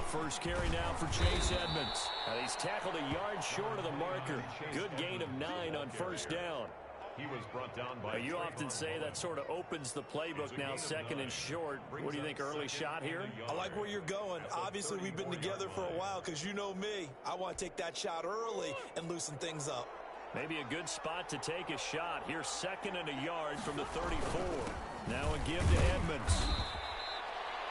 first carry now for Chase Edmonds. He's tackled a yard short of the marker. Good gain of 9 on first down. He was brought down by you often say that sort of opens the playbook now, second and short. What do you think, early shot here? I like where you're going. Obviously, we've been together for a while because you know me. I want to take that shot early and loosen things up. Maybe a good spot to take a shot. Here's second and a yard from the 34. Now a give to Edmonds.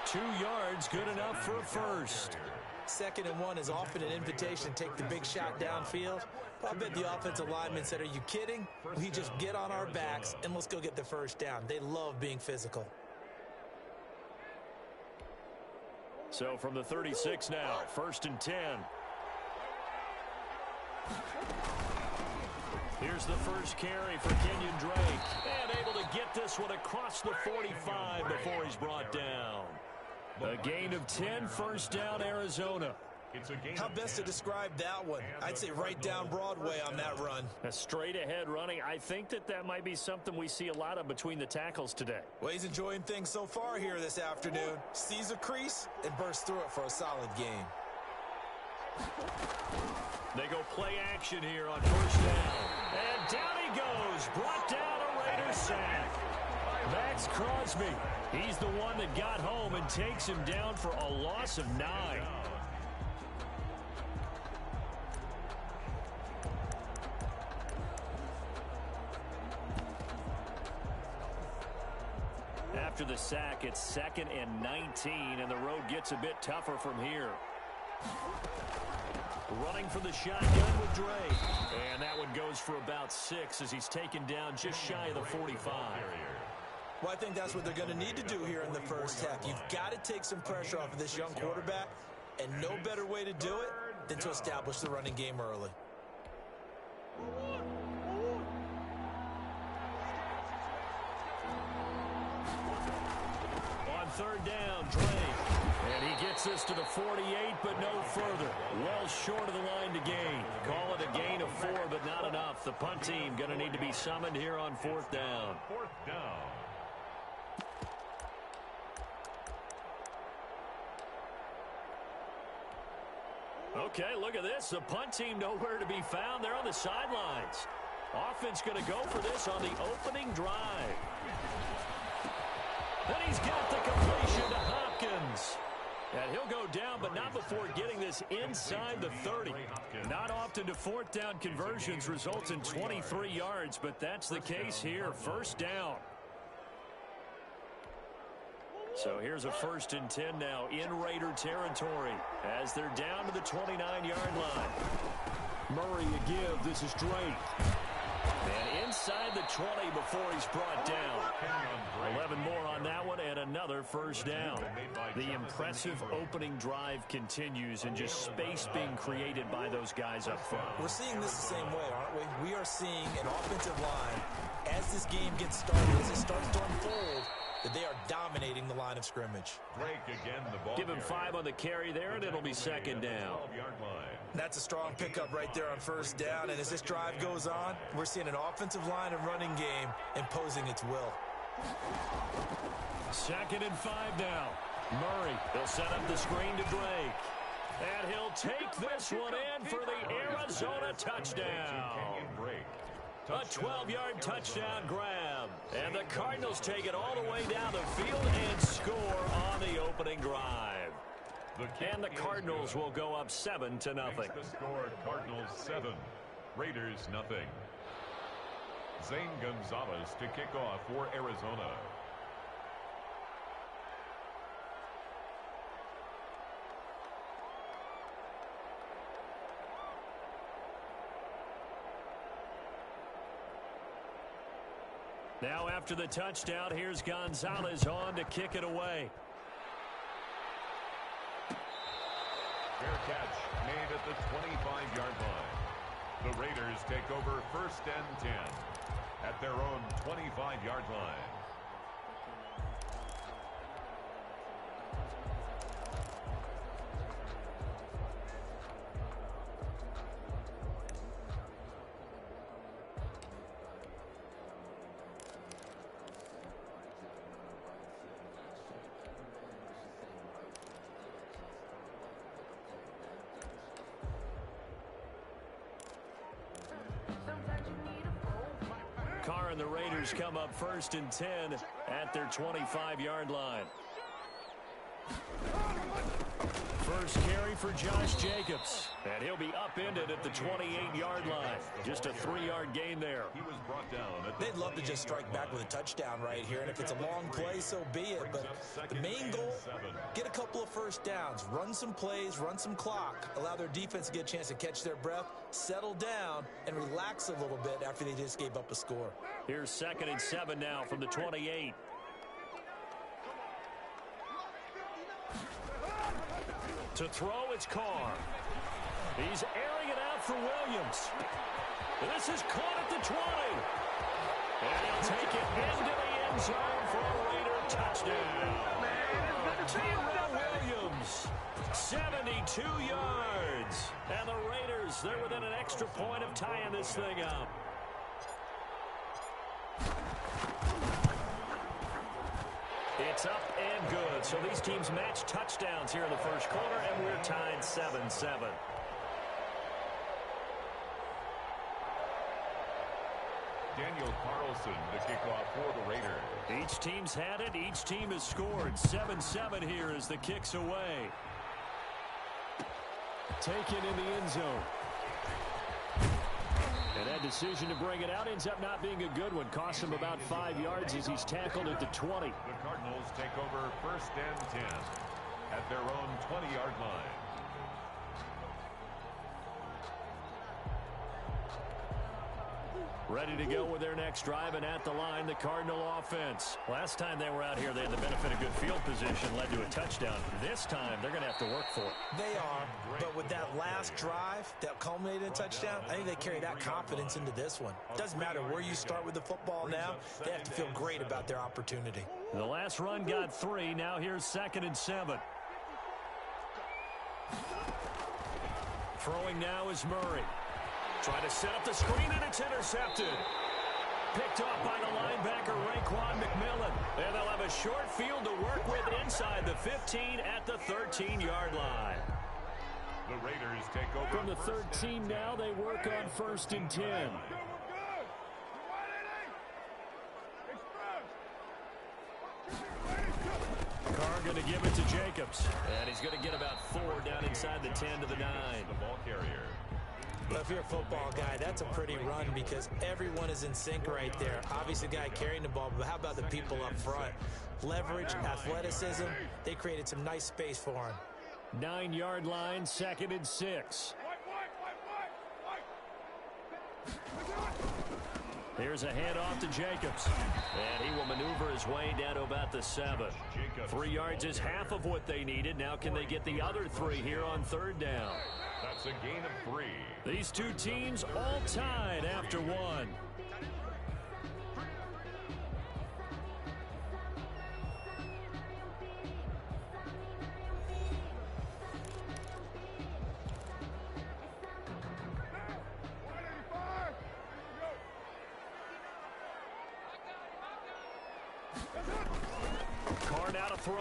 2 yards, good enough for a first. Second and 1 is often an invitation to take the big shot downfield. I bet the offensive lineman said, are you kidding? We just get on our backs and let's go get the first down. They love being physical. So from the 36 now, first and 10. Here's the first carry for Kenyon Drake. And able to get this one across the 45 before he's brought down. A gain of 10, first down, Arizona. How best to describe that one? I'd say right down Broadway on that run. A straight ahead running. I think that might be something we see a lot of between the tackles today. Well, he's enjoying things so far here this afternoon. Sees a crease and bursts through it for a solid gain. They go play action here on first down. And down he goes. Brought down a Raider sack. Max Crosby. He's the one that got home and takes him down for a loss of 9. After the sack, it's second and 19, and the road gets a bit tougher from here. Running for the shotgun with Drake. And that one goes for about 6 as he's taken down just shy of the 45. Well, I think that's what they're going to need to do here in the first half. You've got to take some pressure off of this young quarterback, and no better way to do it than to establish the running game early. On third down, Drake. And he gets this to the 48, but no further. Well short of the line to gain. Call it a gain of 4, but not enough. The punt team going to need to be summoned here on fourth down. Fourth down. Okay, look at this. The punt team nowhere to be found. They're on the sidelines. Offense going to go for this on the opening drive. Then he's got the completion to Hopkins. And he'll go down, but not before getting this inside the 30. Not often do fourth down conversions result in 23 yards, but that's the case here. First down. So here's a first and 10 now in Raider territory as they're down to the 29-yard line. Murray a give. This is Drake. And inside the 20 before he's brought down. 11 more on that one and another first down. The impressive opening drive continues and just space being created by those guys up front. We're seeing this the same way, aren't we? We are seeing an offensive line as this game gets started, as it starts to unfold, that they are dominating the line of scrimmage. Give him 5 on the carry there, and it'll be second down. That's a strong pickup right there on first down, and as this drive goes on, we're seeing an offensive line and running game imposing its will. Second and 5 now. Murray, he'll set up the screen to Drake. And he'll take this one in for the Arizona touchdown. A 12-yard touchdown grab. And the Cardinals take it all the way down the field and score on the opening drive. And the Cardinals will go up 7-0. The score, Cardinals 7, Raiders nothing. Zane Gonzalez to kick off for Arizona. Now after the touchdown, here's Gonzalez on to kick it away. Fair catch made at the 25-yard line. The Raiders take over first and 10 at their own 25-yard line. Carr and the Raiders come up 1st and 10 at their 25-yard line. First carry for Josh Jacobs, and he'll be upended at the 28-yard line. Just a 3-yard gain there. He was brought down. They'd love to just strike back with a touchdown right here, and if it's a long play, so be it. But the main goal, get a couple of first downs, run some plays, run some clock, allow their defense to get a chance to catch their breath, settle down, and relax a little bit after they just gave up a score. Here's 2nd and 7 now from the 28. To throw, it's Carr. He's airing it out for Williams. This is caught at the 20. And he'll take it into the end zone for a Raider touchdown. Tyrell Williams, 72 yards. And the Raiders, they're within an extra point of tying this thing up. It's up and good. So these teams match touchdowns here in the first quarter, and we're tied 7-7. Daniel Carlson, the kickoff for the Raiders. Each team's had it. Each team has scored. 7-7 here as the kick's away. Taken in the end zone. And that decision to bring it out ends up not being a good one. Costs him about 5 yards as he's tackled at the 20. The Cardinals take over 1st and 10 at their own 20-yard line. Ready to go with their next drive, and at the line, the Cardinal offense. Last time they were out here, they had the benefit of good field position, led to a touchdown. This time, they're going to have to work for it. They are, but with that last drive that culminated in a touchdown, I think they carry that confidence into this one. Doesn't matter where you start with the football now, they have to feel great about their opportunity. The last run got 3. Now here's 2nd and 7. Throwing now is Murray. Trying to set up the screen, and it's intercepted. Picked off by the linebacker, Raekwon McMillan. And they'll have a short field to work with inside the 15 at the 13-yard line. The Raiders take over. From the 13 now, they work on 1st and 10. Carr going to give it to Jacobs. And he's going to get about 4 down inside the 10 to the 9. The ball carrier. But if you're a football guy, that's a pretty run because everyone is in sync right there. Obviously, the guy carrying the ball, but how about the people up front? Leverage, athleticism, they created some nice space for him. 9-yard line, 2nd and 6. Here's a handoff to Jacobs. And he will maneuver his way down to about the 7. 3 yards is half of what they needed. Now can they get the other 3 here on 3rd down? That's a gain of 3. These two teams all tied after 1. Carr now to throw.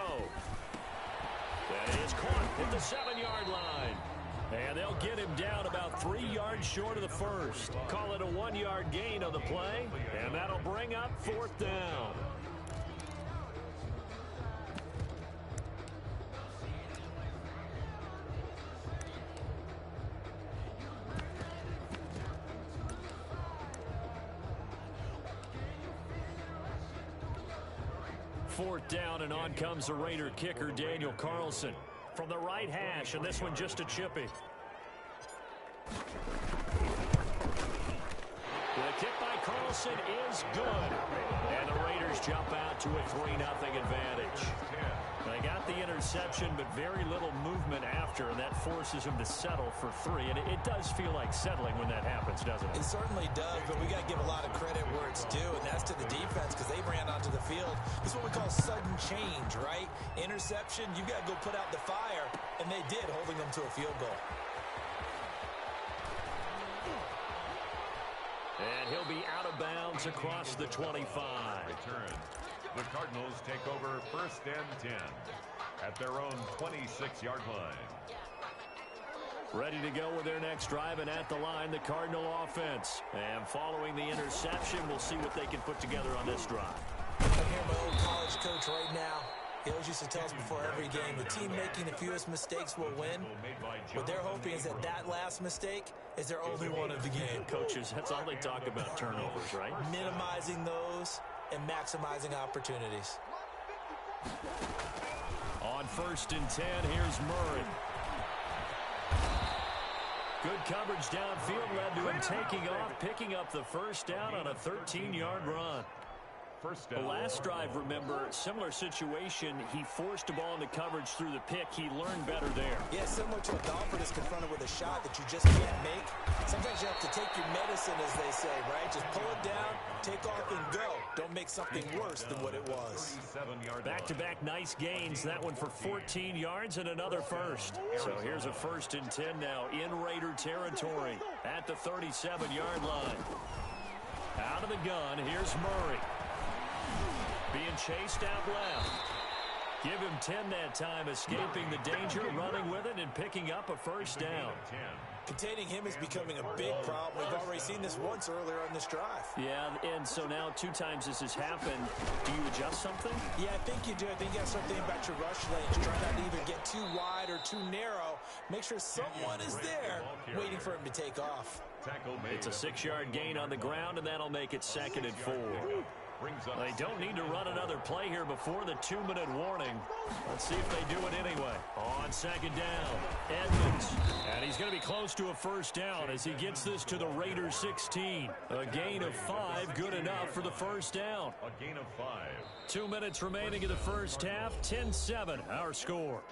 That is caught at the 7-yard line. And they'll get him down about 3 yards short of the first. Call it a 1-yard gain on the play, and that'll bring up 4th down. Fourth down, and on comes the Raider kicker, Daniel Carlson. From the right hash, and this one just a chippy. The kick by Carlson is good. And the Raiders jump out to a 3-0 advantage. They got the interception, but very little movement after, and that forces him to settle for 3. And it does feel like settling when that happens, doesn't it? It certainly does, but we got to give a lot of credit where it's due, and that's to the defense because they ran onto the field. This is what we call sudden change, right? Interception, you got to go put out the fire, and they did, holding them to a field goal. And he'll be out of bounds across the 25. Return. The Cardinals take over 1st and 10 at their own 26-yard line. Ready to go with their next drive, and at the line, the Cardinal offense. And following the interception, we'll see what they can put together on this drive. I'm here, my old college coach right now. He always used to tell us before every game, the team making the fewest mistakes will win. What they're hoping is that that last mistake is their only one of the game. Coaches, that's all they talk about, turnovers, right? Minimizing those and maximizing opportunities. On 1st and 10, here's Murray. Good coverage downfield led to him taking off, picking up the first down on a 13-yard run. The last drive, remember, similar situation. He forced the ball into coverage through the pick. He learned better there. Yeah, similar to a golfer that's confronted with a shot that you just can't make. Sometimes you have to take your medicine, as they say, right? Just pull it down, take off, and go. Don't make something worse than what it was. Back-to-back nice gains. That one for 14 yards and another first. So here's a 1st and 10 now in Raider territory at the 37-yard line. Out of the gun, here's Murray. Being chased out left. Give him 10 that time, escaping the danger, running with it, and picking up a first down. Containing him is becoming a big problem. We've already seen this once earlier on this drive. Yeah, and so now 2 times this has happened. Do you adjust something? Yeah, I think you do. I think you have to start thinking about your rush lanes. Try not to either get too wide or too narrow. Make sure someone is there waiting for him to take off. It's a 6-yard gain on the ground, and that'll make it 2nd and 4. They don't need to run another play here before the 2-minute warning. Let's see if they do it anyway. On 2nd down, Edmonds. And he's going to be close to a first down as he gets this to the Raiders 16. A gain of 5, good enough for the first down. A gain of 5. 2 minutes remaining in the first half. 10-7, our score.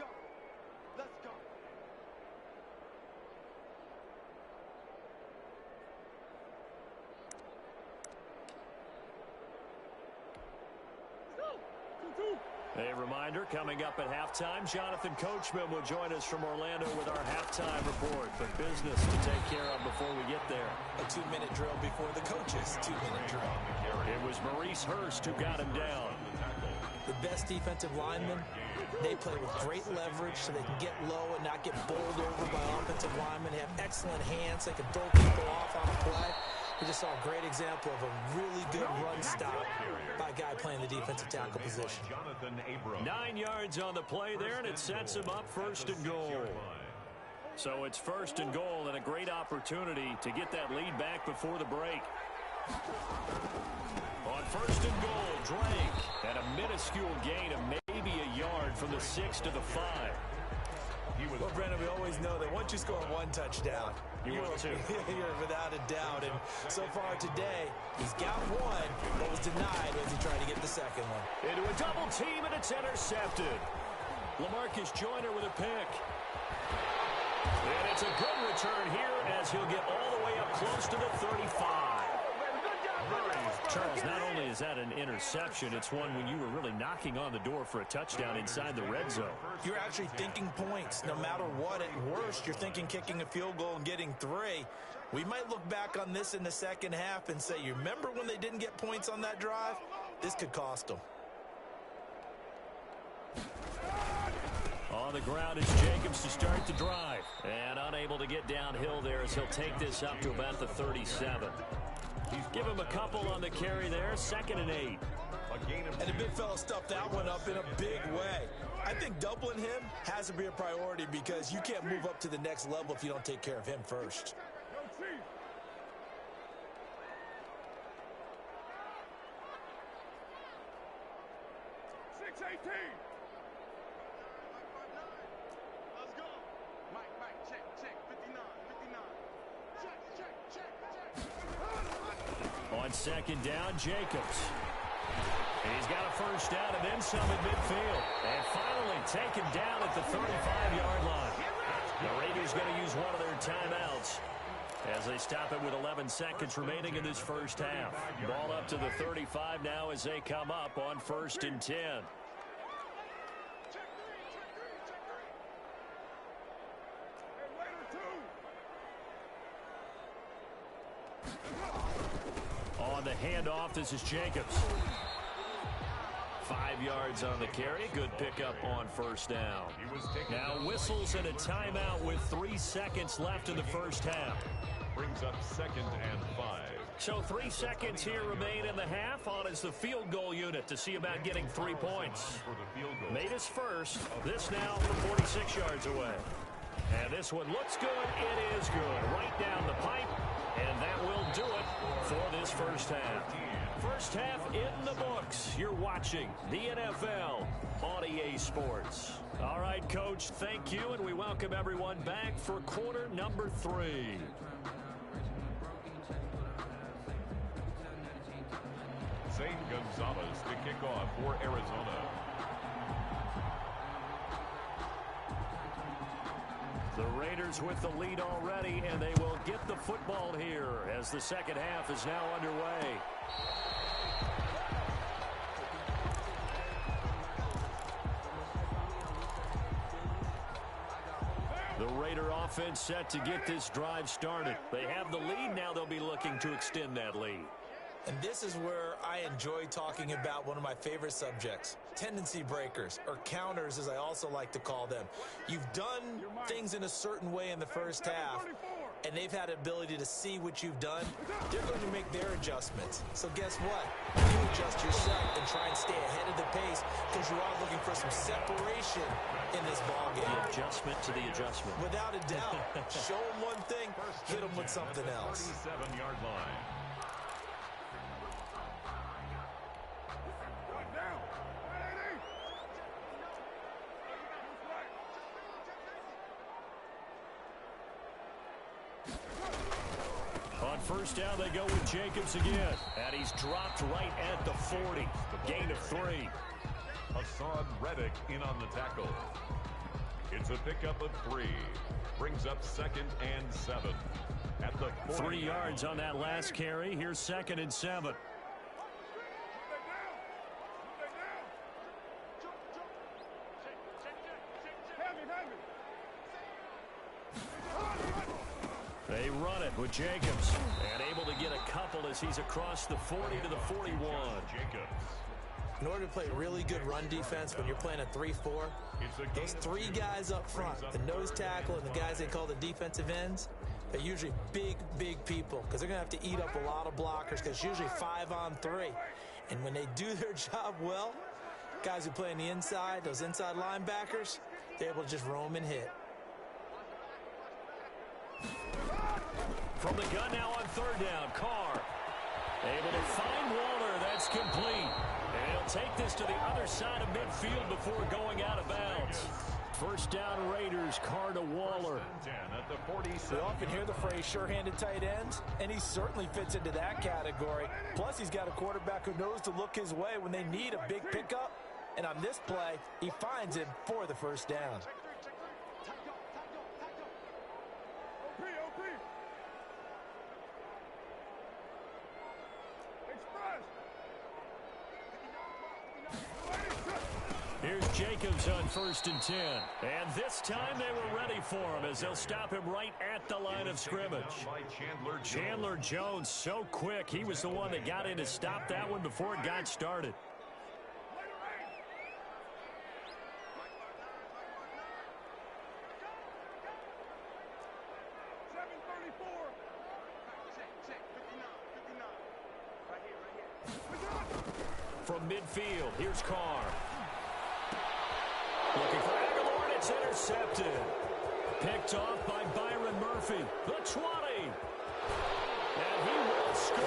A reminder, coming up at halftime, Jonathan Coachman will join us from Orlando with our halftime report. But business to take care of before we get there. A 2-minute drill before the coaches' 2-minute drill. It was Maurice Hurst who got him down. The best defensive linemen, they play with great leverage so they can get low and not get bowled over by offensive linemen. They have excellent hands. They can throw people off on a play. We just saw a great example of a really good run stop by a guy playing the defensive tackle position. 9 yards on the play there, and it sets him up 1st and goal. So it's 1st and goal, and a great opportunity to get that lead back before the break. On 1st and goal, Drake, and a minuscule gain of maybe a yard from the 6 to the 5. Well, Brendan, we always know that once you score 1 touchdown, you're without a doubt. And so far today, he's got 1, but was denied as he tried to get the second one. Into a double team, and it's intercepted. LaMarcus Joyner with a pick. And it's a good return here as he'll get all the way up close to the 35. Charles, not only is that an interception, it's one when you were really knocking on the door for a touchdown inside the red zone. You're actually thinking points. No matter what, at worst, you're thinking kicking a field goal and getting 3. We might look back on this in the second half and say, you remember when they didn't get points on that drive? This could cost them. On the ground is Jacobs to start the drive. And unable to get downhill there as he'll take this up to about the 37. Give him a couple on the carry there. 2nd and 8. And the big fella stuffed that one up in a big way. I think doubling him has to be a priority because you can't move up to the next level if you don't take care of him first. On 2nd down, Jacobs. He's got a first down and then some in midfield. And finally taken down at the 35-yard line. The Raiders going to use one of their timeouts as they stop it with 11 seconds remaining in this first half. Ball up to the 35 now as they come up on 1st and 10. On the handoff, this is Jacobs. 5 yards on the carry. Good pickup on first down. Now whistles and a timeout with 3 seconds left in the first half. Brings up 2nd and 5. So 3 seconds here remain in the half. On is the field goal unit to see about getting 3 points. Made his first. This now from 46 yards away. And this one looks good. It is good. Right down the pipe. And that will do it for this first half. First half in the books. You're watching the NFL on EA Sports. All right, Coach, thank you. And we welcome everyone back for quarter number 3. St. Gonzalez to kick off for Arizona. The Raiders with the lead already, and they will get the football here as the second half is now underway. The Raider offense set to get this drive started. They have the lead. Now they'll be looking to extend that lead. And this is where I enjoy talking about one of my favorite subjects, tendency breakers, or counters as I also like to call them. You've done things in a certain way in the first half, and they've had the ability to see what you've done. They're going to make their adjustments. So guess what? You adjust yourself and try and stay ahead of the pace because you are looking for some separation in this ballgame. The adjustment to the adjustment. Without a doubt. Show them one thing, hit them with something else. 37-yard line. On first down, they go with Jacobs again. And he's dropped right at the 40. Gain of 3. Hassan Reddick in on the tackle. It's a pickup of 3. Brings up 2nd and 7. At the 3 yards on that last carry. Here's 2nd and 7. They run it with Jacobs. And able to get a couple as he's across the 40 to the 41. Jacobs. In order to play really good run defense when you're playing a 3-4, those 3 guys up front, the nose tackle and the guys they call the defensive ends, they're usually big, big people because they're going to have to eat up a lot of blockers because it's usually 5-on-3. And when they do their job well, guys who play on the inside, those inside linebackers, they're able to just roam and hit. From the gun now on third down, Carr. Able to find Waller. That's complete. And he'll take this to the other side of midfield before going out of bounds. First down Raiders, Carr to Waller. We often hear the phrase sure-handed tight ends, and he certainly fits into that category. Plus, he's got a quarterback who knows to look his way when they need a big pickup. And on this play, he finds him for the first down. Here's Jacobs on 1st and 10. And this time they were ready for him as they'll stop him right at the line of scrimmage. Chandler Jones so quick. He was the one that got in to stop that one before it got started. From midfield, here's Carr. Looking for Aguilar, and it's intercepted. Picked off by Byron Murphy. The 20. And he will score.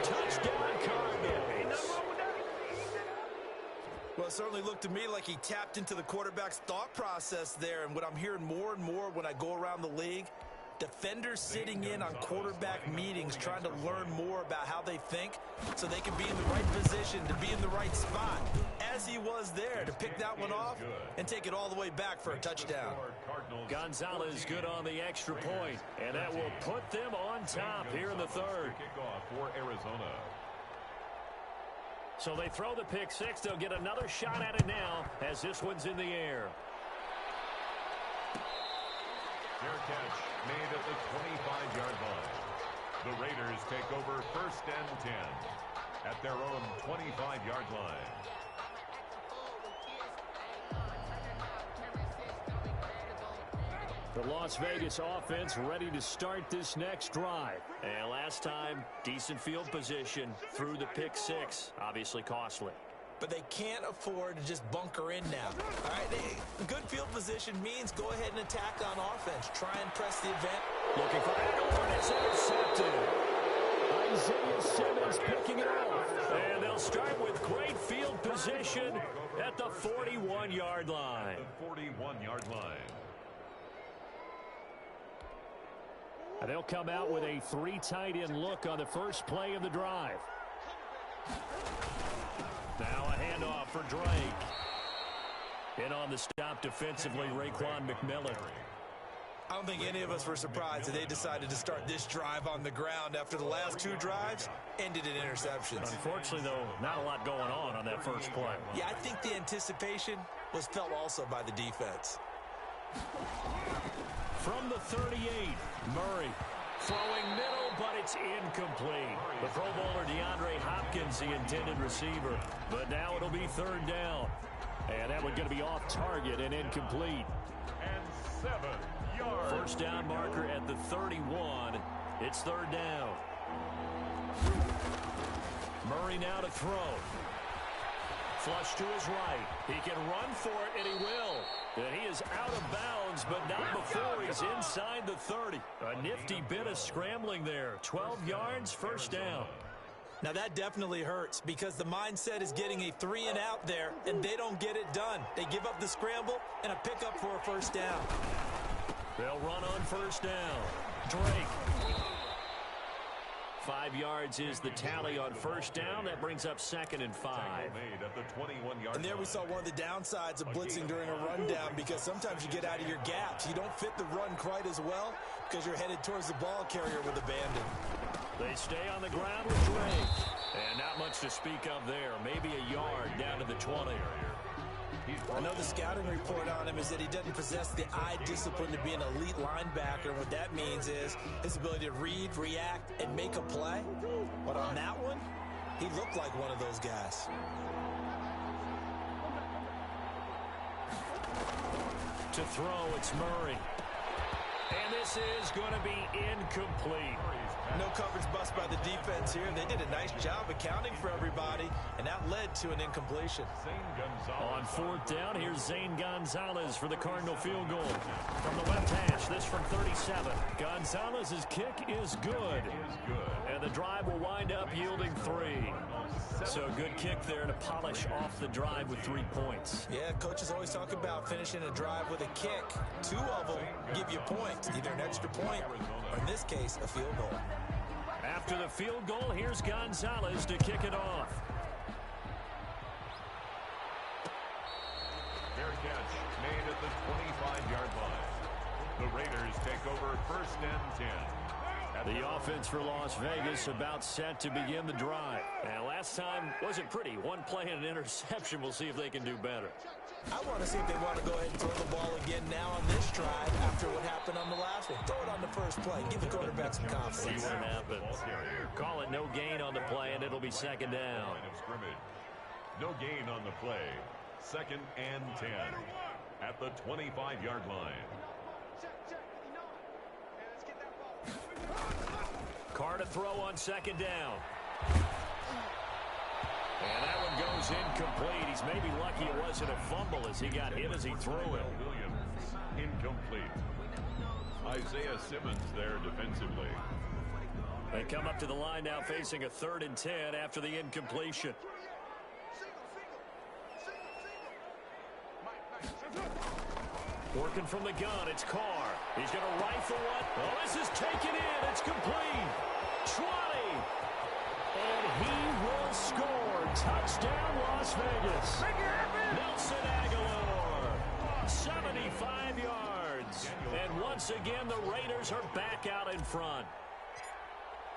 Touchdown, Cardinals. Well, it certainly looked to me like he tapped into the quarterback's thought process there. And what I'm hearing more and more when I go around the league, defenders sitting in on quarterback meetings trying to learn more about how they think so they can be in the right position to be in the right spot, as he was there to pick that one off and take it all the way back for a touchdown. Gonzalez good on the extra point, and that will put them on top here in the third. Kickoff for Arizona. So they throw the pick six. They'll get another shot at it now as this one's in the air. Fair catch made at the 25-yard line. The Raiders take over 1st and 10 at their own 25-yard line. The Las Vegas offense ready to start this next drive. And last time, decent field position through the pick six. Obviously costly. But they can't afford to just bunker in now. All right, good field position means go ahead and attack on offense. Try and press the event. Looking for Aguilar, and it's intercepted. Isaiah Simmons picking it off. And they'll start with great field position at the 41-yard line. The 41-yard line. And they'll come out with a three tight end look on the first play of the drive. Now a handoff for Drake. In on the stop defensively, Raekwon McMillan. I don't think any of us were surprised that they decided to start this drive on the ground after the last two drives ended in interceptions. Unfortunately, though, not a lot going on that first play. Yeah, I think the anticipation was felt also by the defense. From the 38, Murray throwing middle, but it's incomplete. The Pro Bowler DeAndre Hopkins, the intended receiver. But now it'll be third down. And that one's going to be off target and incomplete. And 7 yards. First down marker at the 31. It's third down. Murray now to throw. Flush to his right. He can run for it, and he will. And he is out of bounds, but not before he's inside the 30. A nifty bit of scrambling there. 12 yards, first down. Now that definitely hurts because the mindset is getting a 3 and out there, and they don't get it done. They give up the scramble and a pickup for a first down. They'll run on first down. Drake. 5 yards is the tally on first down. That brings up 2nd and 5. Made at the 21-yard and there we saw one of the downsides of blitzing during a rundown because sometimes you get out of your gaps. You don't fit the run quite as well because you're headed towards the ball carrier with abandon. They stay on the ground with Drake. And not much to speak of there. Maybe a yard down to the 20. I know the scouting report on him is that he doesn't possess the eye discipline to be an elite linebacker. And what that means is his ability to read, react, and make a play. But on that one, he looked like one of those guys. To throw, it's Murray. And this is going to be incomplete. No coverage bust by the defense here. They did a nice job accounting for everybody, and that led to an incompletion. On fourth down, here's Zane Gonzalez for the Cardinal field goal. From the left hash, this from 37. Gonzalez's kick is good. And the drive will wind up yielding 3. So good kick there to polish off the drive with 3 points. Yeah, coaches always talk about finishing a drive with a kick. 2 of them give you points, either an extra point or in this case, a field goal. After the field goal, here's Gonzalez to kick it off. Fair catch made at the 25-yard line. The Raiders take over first and 10. The offense for Las Vegas about set to begin the drive. And last time wasn't pretty. One play and an interception. We'll see if they can do better. I want to see if they want to go ahead and throw the ball again now on this drive after what happened on the last one. Throw it on the first play. Give the quarterback some confidence. See what happens. Call it no gain on the play, and it'll be second down. Line of scrimmage. No gain on the play. 2nd and 10 at the 25-yard line. Carr to throw on second down. And that one goes incomplete. He's maybe lucky it wasn't a fumble as he got hit as he threw it. Williams, incomplete. Isaiah Simmons there defensively. They come up to the line now facing a 3rd and 10 after the incompletion. Working from the gun, it's Carr. He's going to rifle one. Oh, this is taken in. It's complete. 20. And he will score. Touchdown, Las Vegas. Nelson Aguilar. 75 yards. And once again, the Raiders are back out in front.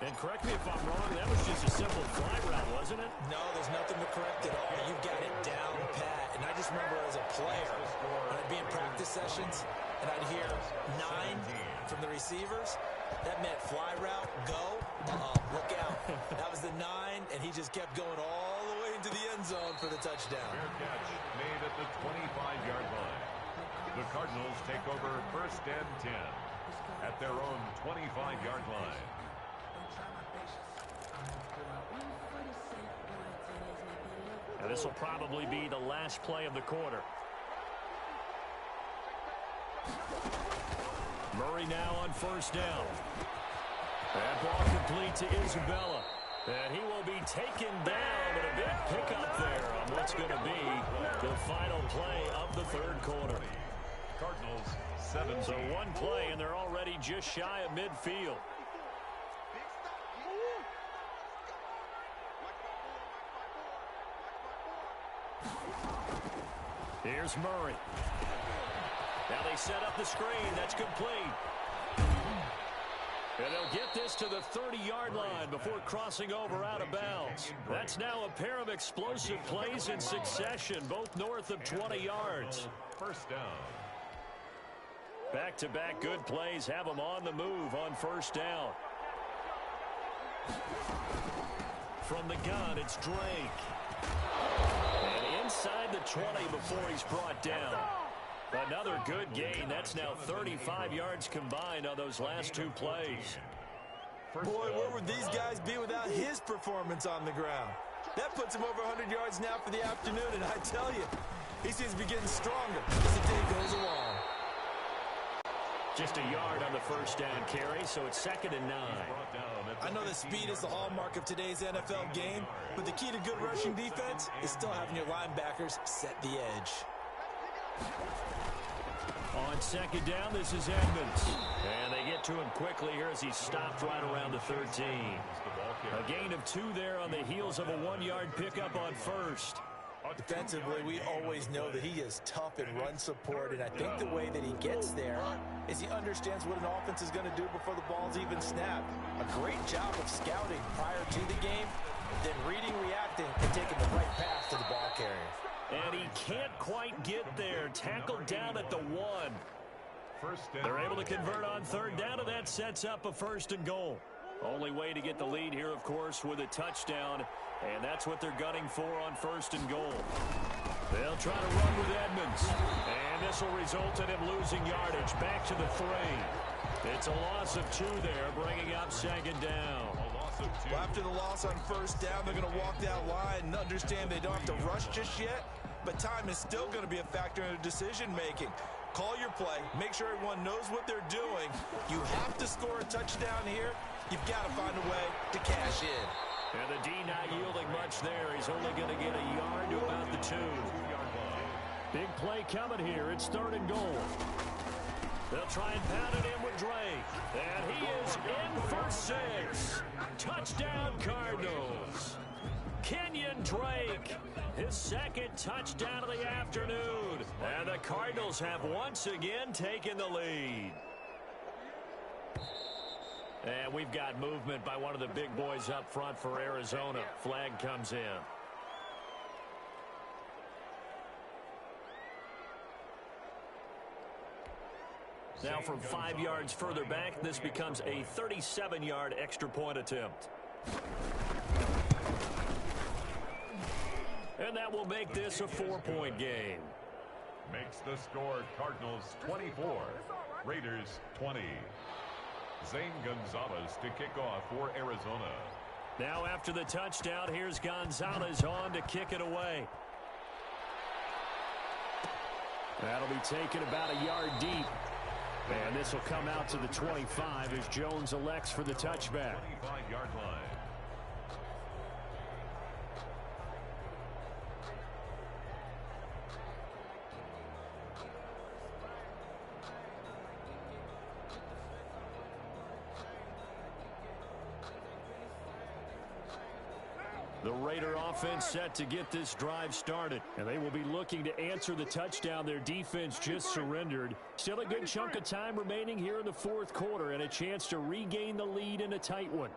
And correct me if I'm wrong, that was just a simple fly route, wasn't it? No, there's nothing to correct at all. You've got it down pat. And I just remember as a player, when I'd be in practice sessions, and I'd hear 9 from the receivers, that meant fly route, go, look out. That was the 9, and he just kept going all the way into the end zone for the touchdown. Fair catch made at the 25-yard line. The Cardinals take over 1st and 10 at their own 25-yard line. And this will probably be the last play of the quarter. Murray now on 1st down. That ball complete to Isabella. And he will be taken down, but a big pickup there on what's going to be the final play of the 3rd quarter. Cardinals 7. So one play, and they're already just shy of midfield. Here's Murray. Now they set up the screen. That's complete. And they'll get this to the 30-yard line before crossing over out of bounds. That's now a pair of explosive plays in succession, both north of 20 yards. 1st down. Back-to-back good plays have them on the move on 1st down. From the gun, it's Drake. And inside the 20 before he's brought down. Another good gain. That's now 35 yards combined on those last 2 plays. Boy, where would these guys be without his performance on the ground? That puts him over 100 yards now for the afternoon, and I tell you, he seems to be getting stronger as the day goes along. Just a yard on the 1st down carry, so it's 2nd and 9. I know that speed is the hallmark of today's NFL game, but the key to good rushing defense is still having your linebackers set the edge. On 2nd down, this is Edmonds. And they get to him quickly here as he stopped right around the 13. A gain of 2 there on the heels of a 1-yard pickup on 1st. Defensively, we always know that he is tough in run support, and I think the way that he gets there is he understands what an offense is going to do before the ball's even snapped. A great job of scouting prior to the game, then reading, reacting, and taking the right pass to the ball carrier. And he can't quite get there. Tackled down at the 1. They're able to convert on 3rd down, and that sets up a 1st and goal. Only way to get the lead here, of course, with a touchdown. And that's what they're gunning for on 1st and goal. They'll try to run with Edmonds. And this will result in him losing yardage. Back to the 3. It's a loss of 2 there, bringing up 2nd down. Well, after the loss on 1st down, they're going to walk that line and understand they don't have to rush just yet. But time is still going to be a factor in decision-making. Call your play. Make sure everyone knows what they're doing. You have to score a touchdown here. You've got to find a way to cash in. And the D not yielding much there. He's only going to get a yard to about the 2. Big play coming here. It's 3rd and goal. They'll try and pound it in with Drake. And he is in for 6. Touchdown, Cardinals. Kenyon Drake, his 2nd touchdown of the afternoon. And the Cardinals have once again taken the lead. And we've got movement by one of the big boys up front for Arizona. Flag comes in. Now from 5 yards further back, this becomes a 37-yard extra point attempt. And that will make this a 4-point game. Makes the score Cardinals 24, Raiders 20. Zane Gonzalez to kick off for Arizona. Now after the touchdown, here's Gonzalez on to kick it away. That'll be taken about a yard deep. And this will come out to the 25 as Jones elects for the touchback. 25-yard line. The Raider offense set to get this drive started. And they will be looking to answer the touchdown their defense just surrendered. Still a good chunk of time remaining here in the 4th quarter and a chance to regain the lead in a tight one.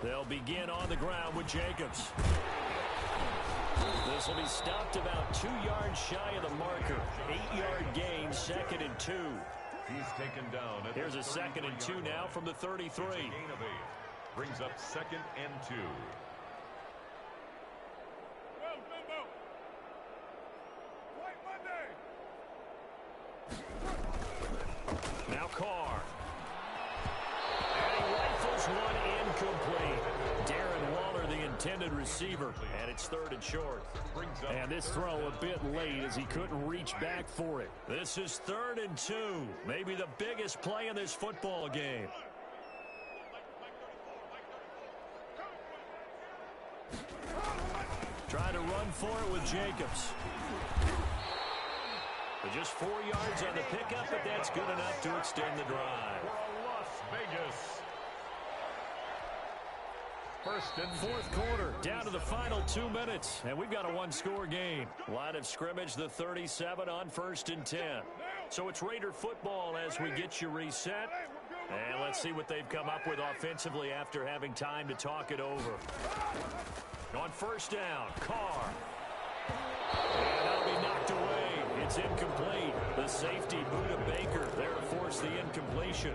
They'll begin on the ground with Jacobs. This will be stopped about 2 yards shy of the marker. 8-yard gain, 2nd and 2. He's taken down. Here's a 2nd and 2 now from the 33. Gain of 8. Brings up 2nd and 2. one incomplete. Darren Waller, the intended receiver, and it's 3rd and short. And this throw a bit late as he couldn't reach back for it. This is 3rd and 2, maybe the biggest play in this football game. Trying to run for it with Jacobs. But just 4 yards on the pickup, but that's good enough to extend the drive. Las Vegas. 1st and 4th quarter, down to the final 2 minutes, and we've got a one-score game. Line of scrimmage, the 37 on 1st and 10. So it's Raider football as we get you reset. And let's see what they've come up with offensively after having time to talk it over. On 1st down, Carr. And that'll be knocked away. It's incomplete. The safety, Buda Baker, there to force the incompletion.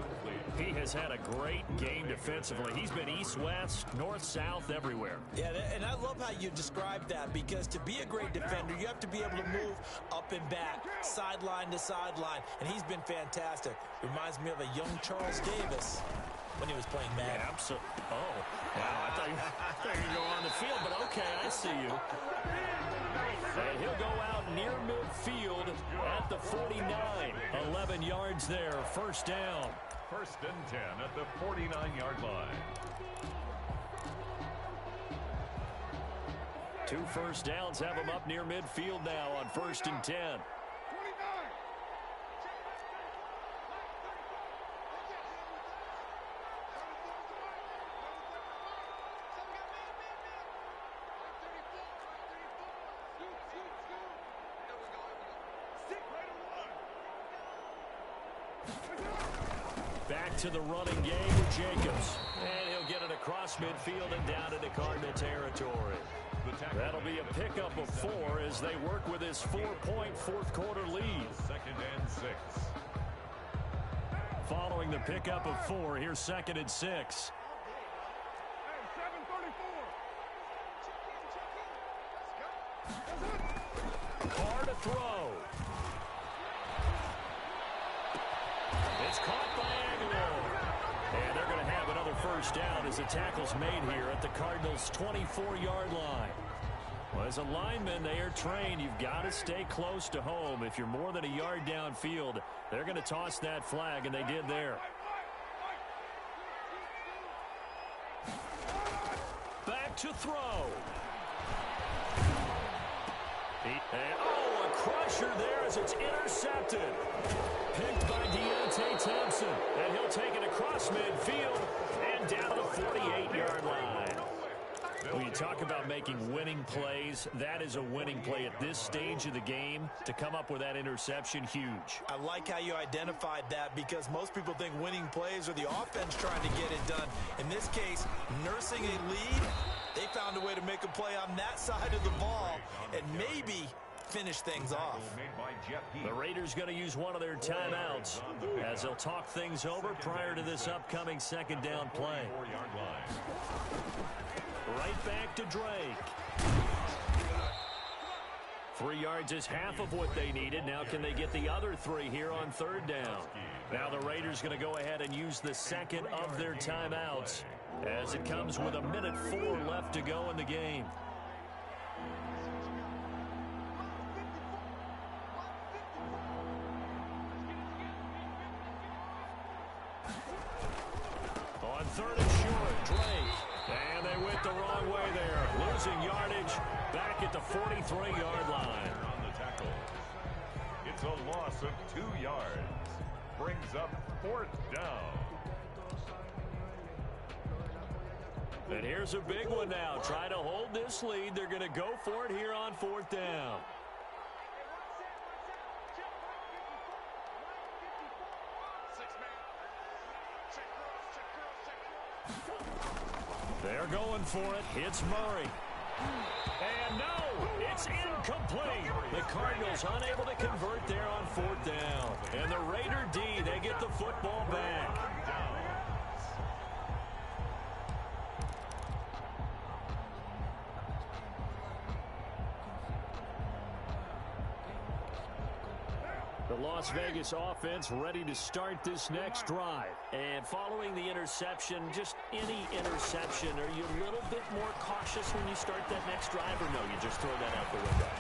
He has had a great game defensively. He's been east-west, north-south, everywhere. Yeah, and I love how you described that, because to be a great defender, you have to be able to move up and back, sideline to sideline, and he's been fantastic. Reminds me of a young Charles Davis when he was playing Madden. Yeah, absolutely. Oh, wow, I thought you were going to go on the field, but okay, I see you. And he'll go out near midfield at the 49. 11 yards there, 1st down. 1st and 10 at the 49-yard line. 2 first downs have him up near midfield now on 1st and 10. Back to the running game with Jacobs. And he'll get it across midfield and down into Cardinal territory. That'll be a pickup of 4 as they work with his 4-point 4th quarter lead. 2nd and 6. Following the pickup of 4, here's 2nd and 6. Carr to throw. It's caught by Aguilar. And they're going to have another 1st down as the tackle's made here at the Cardinals' 24-yard line. Well, as a lineman, they are trained. You've got to stay close to home. If you're more than a yard downfield, they're going to toss that flag, and they did there. Back to throw. And, a crusher there as it's intercepted. Picked by Deontay Thompson. And he'll take it across midfield and down the 48-yard line. When you talk about making winning plays, that is a winning play at this stage of the game. To come up with that interception, huge. I like how you identified that, because most people think winning plays are the offense trying to get it done. In this case, nursing a lead, they found a way to make a play on that side of the ball and maybe finish things off. The Raiders going to use one of their timeouts as they'll talk things over prior to this upcoming 2nd down play. Right back to Drake. 3 yards is half of what they needed. Now can they get the other 3 here on 3rd down? Now the Raiders going to go ahead and use the 2nd of their timeouts as it comes with 1:04 left to go in the game. On 3rd and short, Drake. And they went the wrong way there. Losing yardage back at the 43-yard line. On the tackle. It's a loss of 2 yards. Brings up 4th down. And here's a big one now. Try to hold this lead. They're going to go for it here on 4th down. They're going for it. It's Murray. And no, it's incomplete. The Cardinals unable to convert there on 4th down. And the Raider D, they get the football back. The Las Vegas offense ready to start this next drive. And following the interception, just any interception, are you a little bit more cautious when you start that next drive, or no, you just throw that out the window?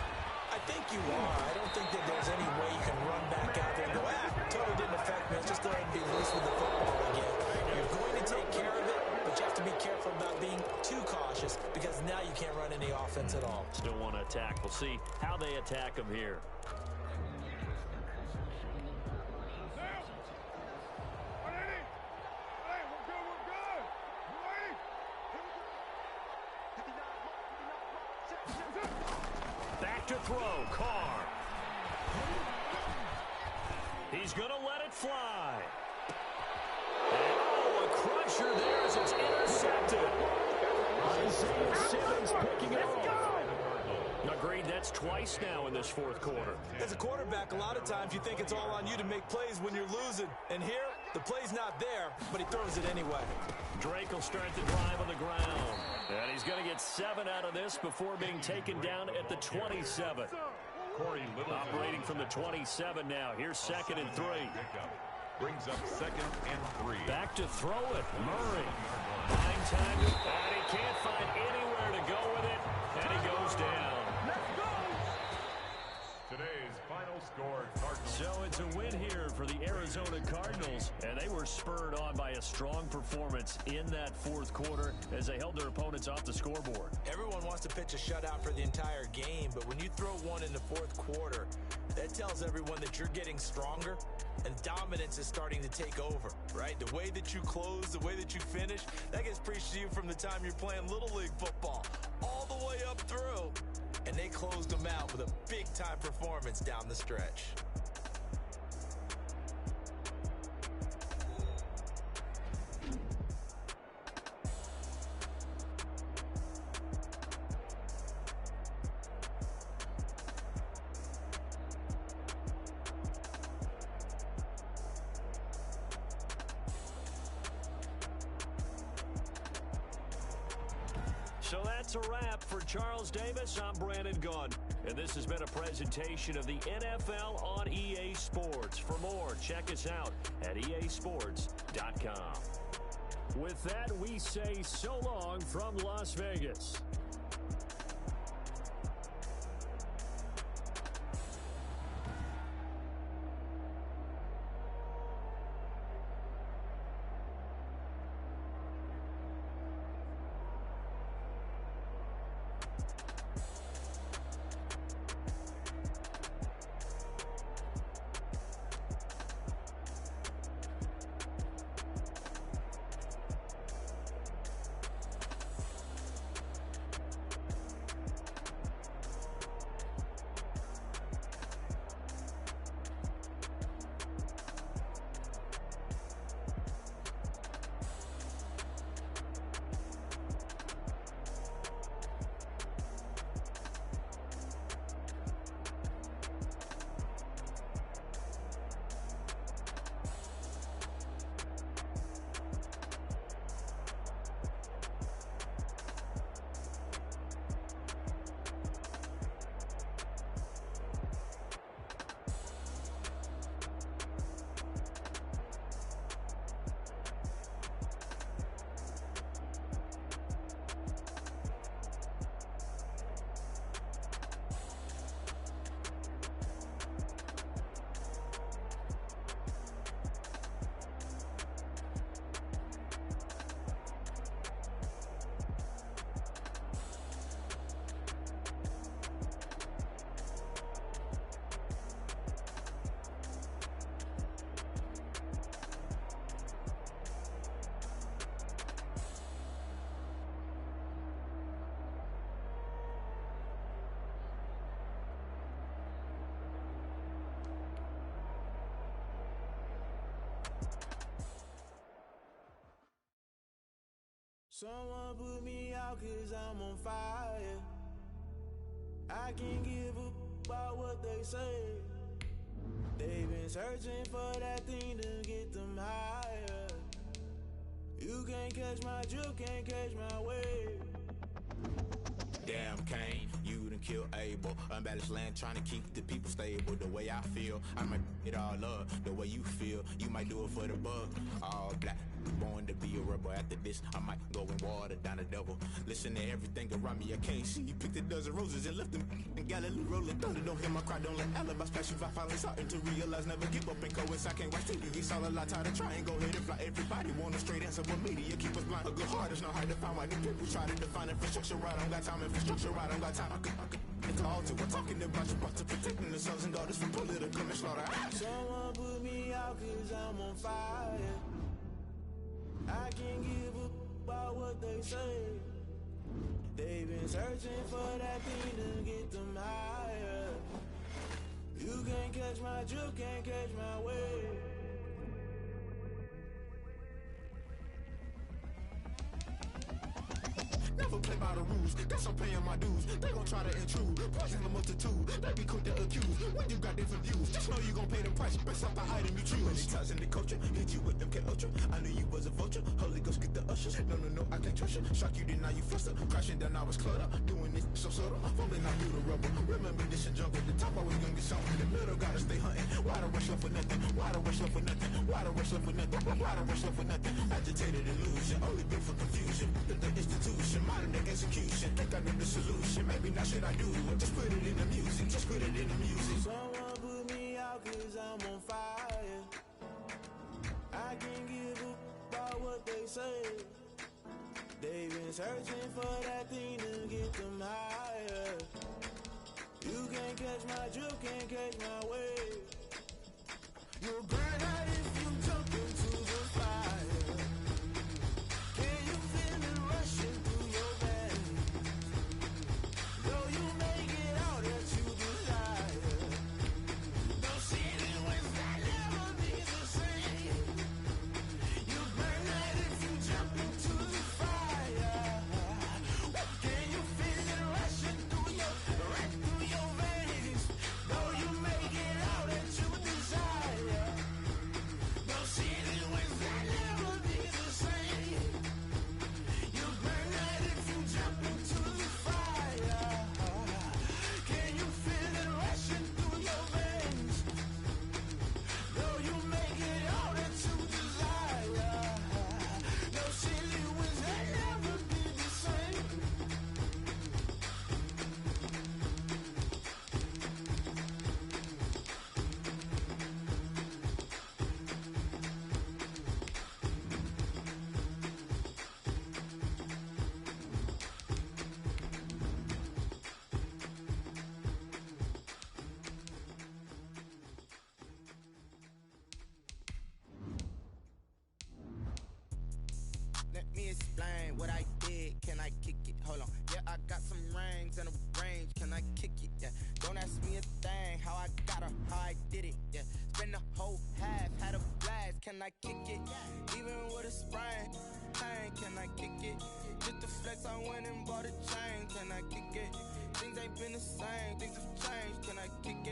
I think you are. I don't think that there's any way you can run back out there and go, totally didn't affect me. Let's just go ahead and be loose with the football again. You're going to take care of it, but you have to be careful about being too cautious because now you can't run any offense at all. Still want to attack. We'll see how they attack them here. Back to throw, Carr. He's going to let it fly. And, oh, a crusher there as it's intercepted. Isaiah Simmons picking it off. Agreed, that's twice now in this fourth quarter. As a quarterback, a lot of times you think it's all on you to make plays when you're losing. And here, the play's not there, but he throws it anyway. Drake will start the drive on the ground. And he's going to get 7 out of this before being taken down at the 27. Operating from the 27 now. Here's 2nd and 3. Brings up 2nd and 3. Back to throw it. Murray. Finds time. And he can't find anywhere to go with it. And he goes down. Today's final score, Cardinals. So it's a win here for the Arizona Cardinals, and they were spurred on by a strong performance in that fourth quarter as they held their opponents off the scoreboard. Everyone wants to pitch a shutout for the entire game, but when you throw one in the fourth quarter, that tells everyone that you're getting stronger and dominance is starting to take over, right? The way that you close, the way that you finish, that gets preached to you from the time you're playing Little League football all the way up through. And they closed them out with a big-time performance down the stretch. So that's a wrap for Charles Davis. I'm Brandon Gunn, and this has been a presentation of the NFL on EA Sports. For more, check us out at easports.com. With that, we say so long from Las Vegas. Someone put me out 'cause I'm on fire. I can't give up about what they say. They've been searching for that thing to get them higher. You can't catch my drift, can't catch my wave. Damn Kane, you done kill Abel. Unbalanced land trying to keep the people stable. The way I feel, I might it all up. The way you feel, you might do it for the bug. All black, born to be a rebel. After this, I might go and water down the devil. Listen to everything around me, I can't see. Picked a dozen roses and left them in Galilee rolling thunder. Don't hear my cry, don't let alibis pass you. I finally starting to realize, never give up and coincide. Can't watch TV, it's all a lot. Tired of trying, go ahead and fly. Everybody want a straight answer, but media keep us blind. A good heart is not hard to find. Why the people try to define infrastructure right? I don't got time, infrastructure right? I don't got time. I could it's all to we're talking about you, about to protecting the sons and daughters from political manslaughter. Someone put me out 'cause I'm on fire. I can't give up about what they say. They've been searching for that thing to get them higher. You can't catch my drift, can't catch my wave. Never play by the rules, guess I'm paying my dues. They gon' try to intrude, poison the multitude. They be quick to accuse, when you got different views. Just know you gon' pay the price, based off the item you choose. Many ties in the culture, hit you with MK Ultra. I knew you was a vulture, Holy Ghost get the ushers. No, I can't trust you. Shock you, then now you fluster. Crashing down, I was cluttered. Doing this so subtle, fumbling out through the rubble. Remember this and jungle, the top always gonna get something. In the middle, gotta stay hunting. Why the rush left for nothing? Why the rush left for nothing? Why the rush left for nothing? Why the rush left for nothing? Agitated illusion, only built for confusion. The institution, modern day execution. Think I know the solution. Maybe not should I do it? Just put it in the music. Just put it in the music. Someone put me out 'cause I'm on fire. I can't give up about what they say. They've been searching for that thing to get them higher. You can't catch my drift, can't catch my wave. You'll burn out if you jump into the fire. Can you feel it rushing through your veins? Though you make it out that you desire. Those city winds that never be the same. You burn out if you jump into the fire. Can you feel it rushing through right through your veins? Though you make it out that you desire. Those city winds that never be the same. You burn out if you jump into the fire. Can you feel it rushing through your veins? Though you make it all that you desire. Those silly winds that never be the same. Let me explain what I did. Can I kick it? Hold on. Yeah, I got some rings and a range. Can I kick it? Yeah. Don't ask me a thing. How I got her, how I did it. Yeah. Spend the whole half, had a blast. Can I kick it? Even with a sprain. Pain, can I kick it? Just the flex, I went and bought a chain. Can I kick it? Things ain't been the same. Things have changed. Can I kick